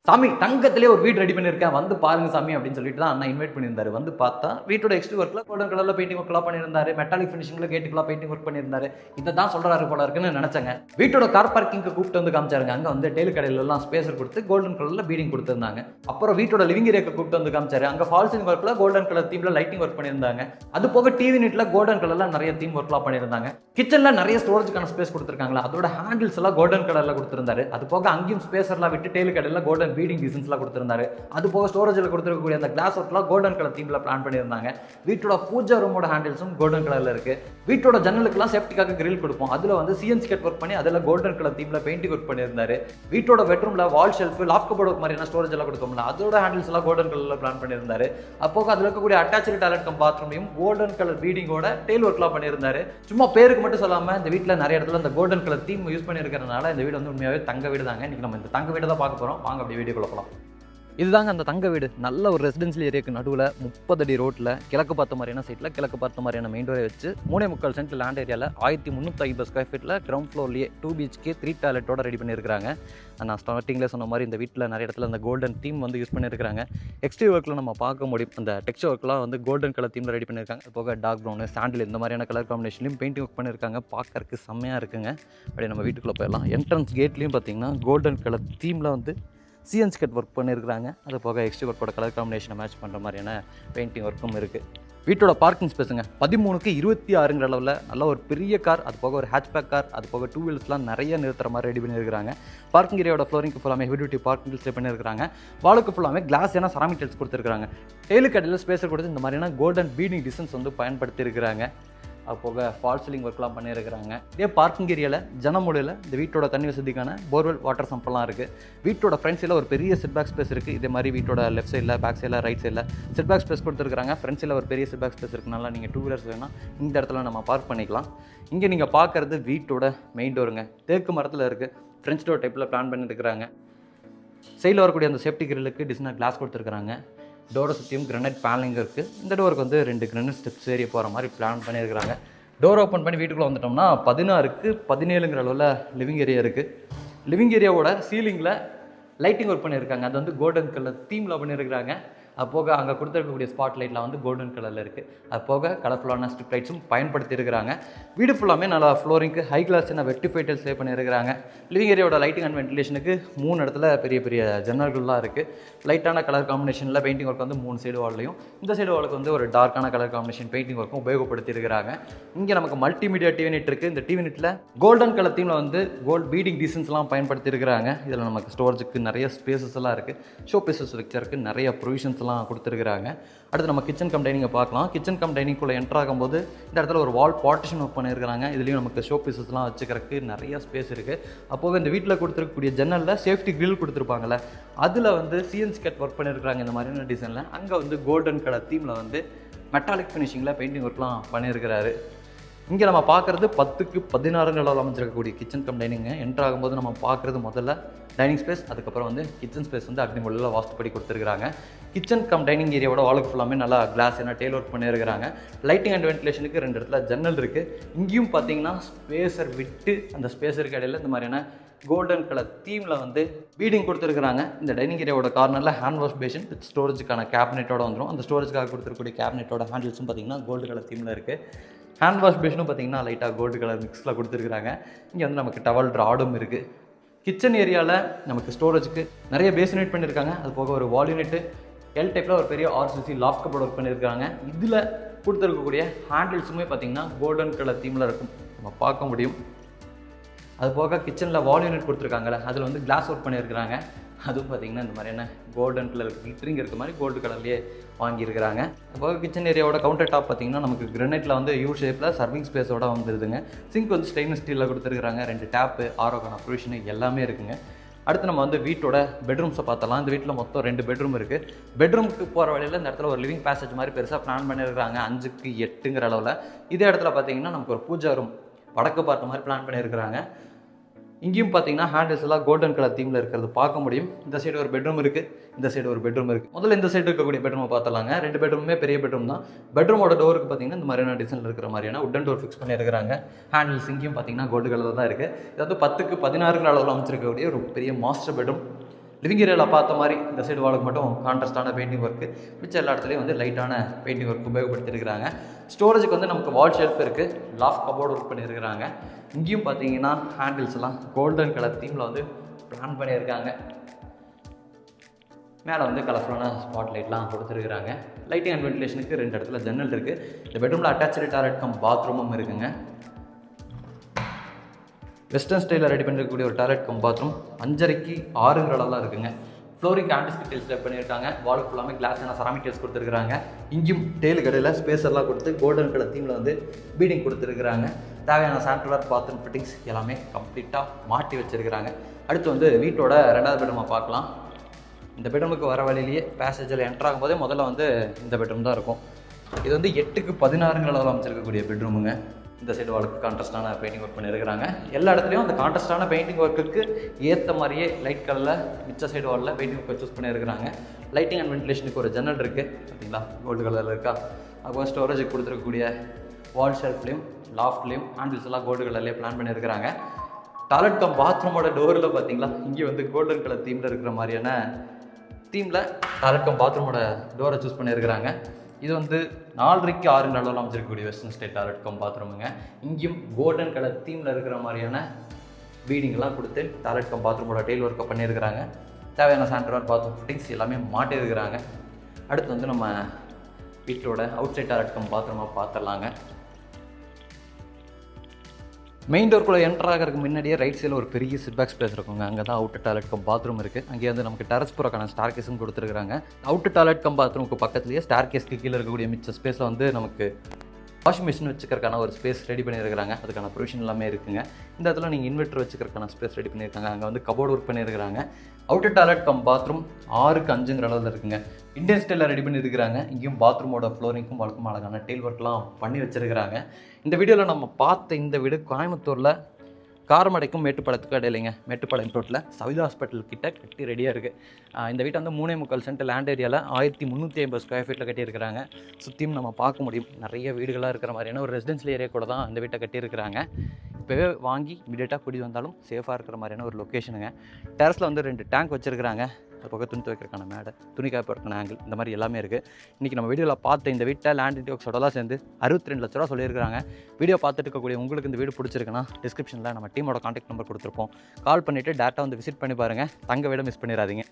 சாமி தங்கத்திலே ஒரு வீடு ரெடி பண்ணியிருக்கேன் வந்து பாருங்க சாமி அப்படின்னு சொல்லிட்டு தான் அண்ணா இன்வைட் பண்ணியிருந்தாரு. வந்து பார்த்தா வீட்டோட எக்ஸ்ட்ரீம் ஒர்க்ல கோல்டன் கலர்ல பெயிண்டிங் ஒர்க்லாம் பண்ணியிருந்தாரு. மெட்டாலிக் ஃபினிஷிங்ல கேட்டுக்குலாம் பெயிண்டிங் ஒர்க் பண்ணியிருந்தாரு. இதை தான் சொல்றாரு போல இருக்குன்னு நினைச்சேங்க. வீட்டோட கார் பார்க்கிங்க்கு கூப்பிட்டு வந்து காமிச்சாருங்க. அங்க வந்து டெய்லு கடையில எல்லாம் ஸ்பேசர் கொடுத்து கோல்டன் கலர்ல பீடிங் கொடுத்திருந்தாங்க. அப்புறம் வீட்டோட லிவிங் ஏரியாக்கு கூப்பிட்டு வந்து காமிச்சாரு. அங்க ஃபால் சீலிங் ஒர்க்ல கோல்டன் கலர் தீம்ல லைட்டிங் ஒர்க் பண்ணியிருந்தாங்க. அது போக டிவி யூனிட்ல கோல்டன் கலர்ல நிறைய தீம் ஒர்க்லாம் பண்ணியிருந்தாங்க. கிச்சன்ல நிறைய ஸ்டோரேஜ்க்கான ஸ்பேஸ் கொடுத்திருக்காங்களா, அதோட ஹேண்டில்ஸ் எல்லாம் கோல்டன் கலர்ல கொடுத்திருந்தாரு. அது போக அங்கேயும் ஸ்பேசர்லாம் விட்டு டெய்லு கடையில கோல்டன் பீடிங் டிசைன்ஸ்லாம் கொடுத்திருந்தாரு. அது போக ஸ்டோரேஜ்ல கொடுத்திருக்கக்கூடிய அந்த கிளாஸ் ஒர்க்லாம் கோல்டன் கலர் தீம்ல பிளான் பண்ணியிருந்தாங்க. வீட்டோட பூஜா ரூமோட ஹேண்டில்ஸும் கோல்டன் கலர்ல இருக்கு. வீட்டோட ஜன்னலுக்குலாம் சேஃப்டிக்காக கிரில் கொடுப்போம். அதுல வந்து சிஎன்சி கட் ஒர்க் பண்ணி அதுல கோல்டன் கலர் தீம்ல பெயிண்டிங் ஒர்க் பண்ணியிருந்தாரு. வீட்டோட பெட்ரூம்ல வால் ஷெல்ஃப் லாஃப்ட் கபோர்ட் மாதிரியான ஸ்டோரேஜ் எல்லாம் கொடுத்தோம்ல, அதோட ஹேண்டில்ஸ் எல்லாம் கோல்டன் கலர்ல பிளான் பண்ணியிருந்தாரு. அப்போ அதுல இருக்கக்கூடிய அட்டாச்டு டாய்லெட் கம் பாத்ரூமையும் கோல்டன் கலர் பீடிங்கோட டெயில் ஒர்க்லாம் பண்ணியிருந்தாரு. சும்மா பேருக்கு மட்டும் சொல்லாம இந்த வீட்டில் நிறைய இடத்துல இந்த கோல்டன் கலர் தீம் யூஸ் பண்ணியிருக்கிறதுனால இந்த வீடு வந்து உண்மையாவே தங்க வீடு தாங்க. இன்னைக்கு நம்ம இந்த தங்க வீடு தான் பார்க்க போறோம். வாங்க அப்படி வீடியோக்குள்ள போகலாம். இதுதாங்க அந்த தங்க வீடு. நல்ல ஒரு ரெசிடென்சியல் ஏரியாவுக்கு நடுவில் 30 அடி ரோட்டில் கிழக்கு பார்த்த மாதிரியான சைட்டில் கிழக்கு பார்த்த மாதிரியான மெயின் டோரை வச்சு 3.25 சென்ட் லேண்ட் ஏரியாவில் 1350 ஸ்கொயர் ஃபீட்டில் கிரவுண்ட் ஃப்ளோர்லேயே 2 BHK 3 டாய்லெட்டோட ரெடி பண்ணியிருக்காங்க. நான் ஸ்டார்டிங்கில் சொன்ன மாதிரி இந்த வீட்டில் நிறைய இடத்துல அந்த கோல்டன் தீம் வந்து யூஸ் பண்ணியிருக்காங்க. எக்ஸ்ட்ரீ ஒர்க்கில் நம்ம பார்க்க முடியும். அந்த டெக்ஸ்டர் ஒர்க்லாம் வந்து கோல்டன் கலர் தீமில் ரெடி பண்ணியிருக்காங்க. அது போக டார்க் ப்ரௌனு சாண்டில் இந்த மாதிரியான கலர் காம்பினேஷன்லையும் பெயிண்டிங் ஒர்க் பண்ணியிருக்காங்க. பார்க்கறதுக்கு செம்மையாக இருக்குங்க. அப்படியே நம்ம வீட்டுக்குள்ளே போயிடலாம். என்ட்ரன்ஸ் கேட்லேயும் பார்த்தீங்கன்னா கோல்டன் கலர் தீமில் வந்து சிஎன்சி கட் ஒர்க் பண்ணியிருக்காங்க. அது போக எக்ஸ்ட்ரீ ஒர்க்கோட கலர் காம்பினேஷனை மேட்ச் பண்ணுற மாதிரியான பெயிண்டிங் ஒர்க்கும் இருக்குது. வீட்டோட பார்க்கிங் ஸ்பேஸுங்க 13க்கு 26ங்கிற அளவில் நல்ல ஒரு பெரிய கார், அது போக ஒரு ஹேட்ச்பேக் கார், அது போக 2 வீல்ஸ்லாம் நிறைய நிறுத்துற மாதிரி ரெடி பண்ணியிருக்காங்க. பார்க்கிங் ஏரியாவோட ஃப்ளோரிங்க்கு ஃபுல்லாமே ஹெவி டியூட்டி பார்க்கிங் ஸ்டே பண்ணியிருக்காங்க. வாலுக்கு ஃபுல்லாமே கிளாஸ் ஏன்னா செராமிக் டைல்ஸ் கொடுத்துருக்காங்க. டெய்லு கடையில் ஸ்பேஸர் கொடுத்து இந்த மாதிரியான கோல்டன் பீடிங் டிசைன்ஸ் வந்து பயன்படுத்தியிருக்கிறாங்க. அது போக ஃபால் சீலிங் ஒர்க்லாம் பண்ணியிருக்கிறாங்க. இதே பார்க்கிங் ஏரியாவில் ஜனமூலையில் இந்த வீட்டோட தண்ணி வசதிக்கான போர்வெல் வாட்டர் சம்பெல்லாம் இருக்குது. வீட்டோட ஃப்ரண்ட் சைடில் ஒரு பெரிய செட்பேக் ஸ்பேஸ் இருக்குது. இதே மாதிரி வீட்டோட லெஃப்ட் சைடில் பேக் சைடில் ரைட் சைடில் செட்பேக் ஸ்பேஸ் கொடுத்துருக்காங்க. ஃப்ரண்ட் சைடில் ஒரு பெரிய செட்பேக் ஸ்பேஸ் இருக்குனால நீங்கள் 2 வீலர்ஸ் வேணால் இந்த இடத்துல நம்ம பார்க் பண்ணிக்கலாம். இங்கே நீங்கள் பார்க்குறது வீட்டோட மெயின் டோருங்க. தேக்கு மரத்தில் இருக்குது. ஃப்ரெஞ்ச் டோர் டைப்பில் பிளான் பண்ணியிருக்கிறாங்க. சைடில் வரக்கூடிய அந்த சேஃப்டி கிரிலுக்கு டிசைனர் கிளாஸ் கொடுத்துருக்காங்க. டோரை சுற்றியும் கிரனைட் பேனலிங் இருக்குது. இந்த டோருக்கு வந்து 2 கிரனைட் ஸ்டெப்ஸ் ஏறி போகிற மாதிரி பிளான் பண்ணியிருக்கிறாங்க. டோர் ஓப்பன் பண்ணி வீட்டுக்குள்ளே வந்துட்டோம்னா 16க்கு 17ங்கிற அளவில் லிவிங் ஏரியா இருக்குது. லிவிங் ஏரியாவோட சீலிங்கில் லைட்டிங் ஒர்க் பண்ணியிருக்காங்க. அது வந்து கோல்டன் கலர் தீமில் பண்ணியிருக்கிறாங்க. அது போக அங்கே கொடுத்துருக்கக்கூடிய ஸ்பாட் லைட்லாம் வந்து கோல்டன் கலரில் இருக்குது. அது போக கலர்ஃபுல்லான ஸ்ட்ரிப் லைட்ஸும் பயன்படுத்தியிருக்கிறாங்க. வீடு ஃபுல்லாமே நல்லா ஃப்ளோரிங்க்கு ஹை கிளாஸான வெட்டிஃபை டைல்ஸ் ப்ளே பண்ணியிருக்கிறாங்க. லிவிங் ஏரியாவோட லைட்டிங் அண்ட் வென்டிலேஷனுக்கு 3 இடத்துல பெரிய பெரிய ஜன்னல்கள்லாம் இருக்குது. லைட்டான கலர் காம்பினேஷனில் பெயிண்டிங் ஒர்க் வந்து 3 சைடு வால்லையும், இந்த சைடு வாலுக்கு வந்து ஒரு டார்க்கான கலர் காம்பினேஷன் பெயிண்டிங் ஒர்க்கும் உபயோகப்படுத்தியிருக்கிறாங்க. இங்கே நமக்கு மல்டிமீடியா டிவி யூனிட் இருக்குது. இந்த டிவி யூனிட்டில் கோல்டன் கலர் தீமில் வந்து கோல்ட் பீடிங் டிசைன்ஸ்லாம் பயன்படுத்தியிருக்கிறாங்க. இதில் நமக்கு ஸ்டோரேஜுக்கு நிறைய ஸ்பேசஸ் எல்லாம் இருக்குது. ஷோ பீசஸ் வைக்கிறதுக்கு நிறைய ப்ரொவிஷன்ஸ் கொடுத்துருக்காங்க. அடுத்து நம்ம கிச்சன் கம் டைனிங்கை பார்க்கலாம். கிச்சன் கம் டைனிங்குள்ளே என்டர் ஆகும்போது இந்த இடத்துல ஒரு வால் பார்ட்டிஷன் ஒர்க் பண்ணியிருக்காங்க. இதுலேயும் நமக்கு ஷோ பீசஸ்லாம் வச்சுக்கிறதுக்கு நிறைய ஸ்பேஸ் இருக்குது. அப்போது இந்த வீட்டில் கொடுத்துருக்கக்கூடிய ஜன்னலில் சேஃப்டி கிரில் கொடுத்துருப்பாங்கள்ல, அதில் வந்து சிஎன்சி கட் ஒர்க் பண்ணியிருக்காங்க. இந்த மாதிரியான டிசைனில் அங்கே வந்து கோல்டன் கலர் தீமில் வந்து மெட்டாலிக் ஃபினிஷிங்கில் பெயிண்டிங் ஒர்க்லாம் பண்ணியிருக்கிறாரு. இங்கே நம்ம பார்க்குறது 10க்கு 16ங்கிற அளவில் அமைச்சிருக்கக்கூடிய கிச்சன் கம் டைனிங்க. என்டர் ஆகும்போது நம்ம பார்க்குறது முதல்ல டைனிங் ஸ்பேஸ், அதுக்கப்புறம் வந்து கிச்சன் ஸ்பேஸ் வந்து அக்னிமூலையில் வாஸ்துப்படி கொடுத்துருக்காங்க. கிச்சன் கம் டைனிங் ஏரியாவோட வாலுக்கு ஃபுல்லாமே நல்லா கிளாஸ் என்ன டெயில் ஒர்க் பண்ணியிருக்கிறாங்க. லைட்டிங் அண்ட் வென்டிலேஷனுக்கு 2 இடத்துல ஜன்னல் இருக்குது. இங்கேயும் பார்த்தீங்கன்னா ஸ்பேசர் விட்டு அந்த ஸ்பேசருக்கு இடையில இந்த மாதிரியான கோல்டன் கலர் தீமில் வந்து பீடிங் கொடுத்துருக்காங்க. இந்த டைனிங் ஏரியாவோட கார்னரில் ஹேண்ட் வாஷ் பேஷன் வித் ஸ்டோரேஜுக்கான கேபினெட்டோட வந்துடும். அந்த ஸ்டோரேஜுக்காக கொடுத்துருக்கூடிய கேபினெட்டோட ஹேண்டில்ஸும் பார்த்தீங்கன்னா கோல்டு கலர் தீமில் இருக்குது. ஹேண்ட் வாஷ் பேஷனும் பார்த்தீங்கன்னா லைட்டாக கோல்டு கலர் மிக்ஸில் கொடுத்துருக்காங்க. இங்கே வந்து நமக்கு டவல் ராடும் இருக்குது. கிச்சன் ஏரியாவில் நமக்கு ஸ்டோரேஜுக்கு நிறைய பேஸ் யூனிட் பண்ணியிருக்காங்க. அது போக ஒரு வால் யூனிட்டு எல் டைப்பில் ஒரு பெரிய ஆர்சிசி லாஃப்ட் கபோர்ட் ஒர்க் பண்ணியிருக்காங்க. இதில் கொடுத்துருக்கக்கூடிய ஹேண்டில்ஸுமே பார்த்தீங்கன்னா கோல்டன் கலர் தீமில் இருக்கும், நம்ம பார்க்க முடியும். அது போக கிச்சனில் வால் யூனிட் கொடுத்துருக்காங்கல்ல, அதில் வந்து கிளாஸ் ஒர்க் பண்ணியிருக்கிறாங்க. அதுவும் பார்த்திங்கன்னா இந்த மாதிரியான கோல்டன் கலர் கிளிட்டரிங் இருக்க மாதிரி கோல்டு கலர்லேயே வாங்கியிருக்கிறாங்க. அப்போ கிச்சன் ஏரியாவோட கவுண்டர் டாப் பார்த்திங்கன்னா நமக்கு கிரனைட்டில் வந்து யூ ஷேப்பில் சர்விங் ஸ்பேஸோட வந்துடுதுங்க. சிங்க் வந்து ஸ்டெயின்லெஸ் ஸ்டீலில் கொடுத்துருக்காங்க. 2 டேப்பு, ஆரோக்கான ப்ரொவிஷனு எல்லாமே இருக்குங்க. அடுத்து நம்ம வந்து வீட்டோட பெட்ரூம்ஸை பார்த்தலாம். இந்த வீட்டில் மொத்தம் 2 பெட்ரூம் இருக்குது. பெட்ரூமுக்கு போகிற வழியில் இந்த இடத்துல ஒரு லிவிங் பேசேஜ் மாதிரி பெருசாக பிளான் பண்ணியிருக்காங்க. 5க்கு 8ங்கிற அளவில். இதே இடத்துல பார்த்திங்கன்னா நமக்கு ஒரு பூஜா ரூம் வடக்கு பார்த்த மாதிரி பிளான் பண்ணியிருக்கிறாங்க. இங்கேயும் பார்த்தீங்கன்னா ஹேண்டில்ஸ் எல்லாம் கோல்டன் கலர் தீமில் இருக்கிறது பார்க்க முடியும். இந்த சைடு ஒரு பெட்ரூம் இருக்குது, இந்த சைடு ஒரு பெட்ரூம் இருக்குது. முதல்ல இந்த சைடு இருக்கக்கூடிய பெட்ரூமை பார்த்தலாங்க. 2 பெட்ரூமே பெரிய பெட்ரூம் தான். பெட்ரூமோட டோருக்கு பார்த்தீங்கன்னா இந்த மாதிரியான டிசைனில் இருக்கிற மாதிரியான உட்டன் டோர் ஃபிக்ஸ் பண்ணியிருக்கிறாங்க. ஹேண்டில்ஸ் இங்கேயும் பார்த்தீங்கன்னா கோல்டு கலர் தான் இருக்குது. இது வந்து 10க்கு 16ங்கிற அளவில் அமைச்சிருக்கக்கூடிய ஒரு பெரிய மாஸ்டர் பெட்ரூம். லிவிங் ஏரியாவில் பார்த்த மாதிரி இந்த சைடு வாலுக்கு மட்டும் கான்ட்ராஸ்டான பெயிண்டிங் ஒர்க்கு, மிச்சம் எல்லா இடத்துலையும் வந்து லைட்டான பெயிண்டிங் ஒர்க் உபயோகப்படுத்தியிருக்கிறாங்க. ஸ்டோரேஜுக்கு வந்து நமக்கு வால் ஷெல்ஃப் இருக்குது, லாஃப்ட் கபோர்டு ஒர்க் பண்ணியிருக்கிறாங்க. இங்கேயும் பார்த்தீங்கன்னா ஹேண்டில்ஸ் எல்லாம் கோல்டன் கலர் தீமில் வந்து பிளான் பண்ணியிருக்காங்க. மேலே வந்து கலர்ஃபுல்லான ஸ்பாட் லைட்லாம் கொடுத்துருக்குறாங்க. லைட்டிங் அண்ட் வென்டிலேஷனுக்கு 2 இடத்துல ஜன்னல் இருக்குது. இந்த பெட்ரூமில் அட்டாச்சு டாய்லெட் கம் பாத்ரூமும் இருக்குங்க. வெஸ்டர்ன் ஸ்டைலில் ரெடி பண்ணிருக்கக்கூடிய ஒரு டாய்லெட் கம் பாத்ரூம் 5.5க்கு 6ங்கிற அளவுலாம் இருக்குங்க. ஃப்ளோரிங் ஆன்டிஸ்டிக் டைல்ஸ் ஸ்டெப் பண்ணியிருக்காங்க. வாலுக்கு ஃபுல்லாமே கிளாஸ் அண்ட் செராமிக் டைல்ஸ் கொடுத்துருக்காங்க. இங்கேயும் டேலு கடையில் ஸ்பேஸ் எல்லாம் கொடுத்து கோல்டன் கலர் தீமில் வந்து பீடிங் கொடுத்துருக்குறாங்க. தேவையான சானிட்டரி பாத்ரூம் ஃபிட்டிங்ஸ் எல்லாமே கம்ப்ளீட்டாக மாட்டி வச்சுருக்கிறாங்க. அடுத்து வந்து வீட்டோட 2வது பெட்ரூமை பார்க்கலாம். இந்த பெட்ரூமுக்கு வர வழியிலேயே பேசேஜில் என்ட்ரு ஆகும்போதே முதல்ல வந்து இந்த பெட்ரூம் தான் இருக்கும். இது வந்து 8க்கு 16ங்கிற அளவில் அமைச்சிருக்கக்கூடிய பெட்ரூமுங்க. இந்த சைடு வாலுக்கு கான்ட்ராஸ்டான பெயிண்டிங் ஒர்க் பண்ணியிருக்கிறாங்க. எல்லா இடத்துலையும் அந்த கான்ட்ராஸ்டான பெயிண்டிங் ஒர்க்குக்கு ஏற்ற மாதிரியே லைட் கலரில் மிச்ச சைடு வாலில் பெயிண்டிங் ஒர்க் சூஸ் பண்ணியிருக்கிறாங்க. லைட்டிங் அண்ட் வென்டிலேஷனுக்கு ஒரு ஜன்னல் இருக்குது பார்த்தீங்களா, கோல்டு கலரில் இருக்கா. அப்புறம் ஸ்டோரேஜுக்கு கொடுத்துருக்கக்கூடிய வால் ஷெல்ஃப்லேயும் லாஃப்ட்லேயும் ஹேண்டில்ஸ் எல்லாம் கோல்டு கலர்லேயே பிளான் பண்ணியிருக்கிறாங்க. டாய்லெட் கம் பாத்ரூமோட டோரில் பார்த்தீங்களா, இங்கே வந்து கோல்டன் கலர் தீமில் இருக்கிற மாதிரியான தீமில் டாய்லெட் கம் பாத்ரூமோட டோரை சூஸ் பண்ணியிருக்கிறாங்க. இது வந்து 4.5க்கு 6ங்கிற அளவில் அமைச்சிருக்கக்கூடிய வெஸ்டர்ன் ஸ்டைல் டாய்லெட் கம் பாத்ரூமுங்க. இங்கேயும் கோல்டன் கலர் தீமில் இருக்கிற மாதிரியான பீடிங்கெல்லாம் கொடுத்து டாய்லெட் கம் பாத்ரூமோட டெயில் ஒர்க்கை பண்ணியிருக்கிறாங்க. தேவையான சானிட்டரி பாத்ரூம் ஃபிட்டிங்ஸ் எல்லாமே மாட்டியிருக்கிறாங்க. அடுத்து வந்து நம்ம வீட்டோட அவுட் சைட் டாய்லெட் கம் பாத்ரூமை பார்த்துடலாங்க. மெயின் டோருக்குள்ளே என்ட்ரு ஆகிறதுக்கு முன்னாடியே ரைட் சைடில் ஒரு பெரிய சிட்பேக் ஸ்பேஸ் இருக்குங்க. அங்கே தான் அவுட் டாய்லெட் கம் பாத்ரூம் இருக்குது. அங்கே வந்து நமக்கு டெரஸ் போகிறக்கான ஸ்டார் கேஸும் கொடுத்துருக்காங்க. அவுட் டாய்லெட் கம் பாத்ரூமுக்கு பக்கத்துலேயே ஸ்டார் கேஸ்க்கு கீழே இருக்கக்கூடிய மிச்ச ஸ்பேஸில் வந்து நமக்கு வாஷிங் மிஷின் வச்சுக்கிறக்கான ஒரு ஸ்பேஸ் ரெடி பண்ணியிருக்கிறாங்க. அதுக்கான ப்ரொவிஷன் எல்லாமே இருக்குங்க. இந்த இடத்துல நீங்கள் இன்வெர்ட்டர் வச்சுக்கிறக்கான ஸ்பேஸ் ரெடி பண்ணியிருக்காங்க. அங்கே வந்து கபோர்டு ஒர்க் பண்ணியிருக்கிறாங்க. அவுட்டர் டாய்லெட் கம் பாத்ரூம் 6க்கு 5ங்கிற அளவில் இருக்குங்க. இந்தியன் ஸ்டைலில் ரெடி பண்ணியிருக்கிறாங்க. இங்கேயும் பாத்ரூமோட ஃப்ளோரிங்க்கும் வழக்கமாக அழகான டெயில் ஒர்க்லாம் பண்ணி வச்சுருக்கிறாங்க. இந்த வீடியோவில் நம்ம பார்த்த இந்த வீடு கோயம்புத்தூரில் காரமடைக்கும் மேட்டுப்பாளையத்துக்கும் இடையிலைங்க. மேட்டுப்பாளையம் ரோட்டில் சவிதா ஹாஸ்பிட்டல் கிட்ட கட்டி ரெடியாக இருக்குது. இந்த வீட்டை வந்து 3.25 சென்ட் லேண்ட் ஏரியாவில் 1350 ஸ்கொயர் ஃபீட்டில் கட்டியிருக்கிறாங்க. சுற்றியும் நம்ம பார்க்க முடியும் நிறைய வீடுகளாக இருக்கிற மாதிரியான ஒரு ரெசிடென்ஷியல் ஏரியா கூட தான் இந்த வீட்டை கட்டியிருக்கிறாங்க. இப்போவே வாங்கி இமீடியட்டாக குடி வந்தாலும் சேஃபாக இருக்கிற மாதிரியான ஒரு லொக்கேஷனுங்க. டெரஸில் வந்து 2 டேங்க் வச்சுருக்கிறாங்க. அது போக துணி துவைக்கிறக்கான மேடை, துணி காய்ப்பதற்கான ஆங்கிள், இந்த மாதிரி எல்லாமே இருக்குது. இன்றைக்கி நம்ம வீடியோவில் பார்த்த இந்த வீட்டை லேண்ட் இன்டியோக்ஸோடலாம் சேர்ந்து 62 லட்ச ரூபா சொல்லியிருக்காங்க. வீடியோ பார்த்துட்டு இருக்கக்கூடிய உங்களுக்கு இந்த வீடு பிடிச்சிருக்குன்னா டிஸ்கிரிப்ஷனில் நம்ம டீமோட கான்டாக்ட் நம்பர் கொடுத்துருப்போம். கால் பண்ணிவிட்டு டேரெக்டாக வந்து விசிட் பண்ணி பாருங்கள். தங்க வீடை மிஸ் பண்ணிடாதீங்க.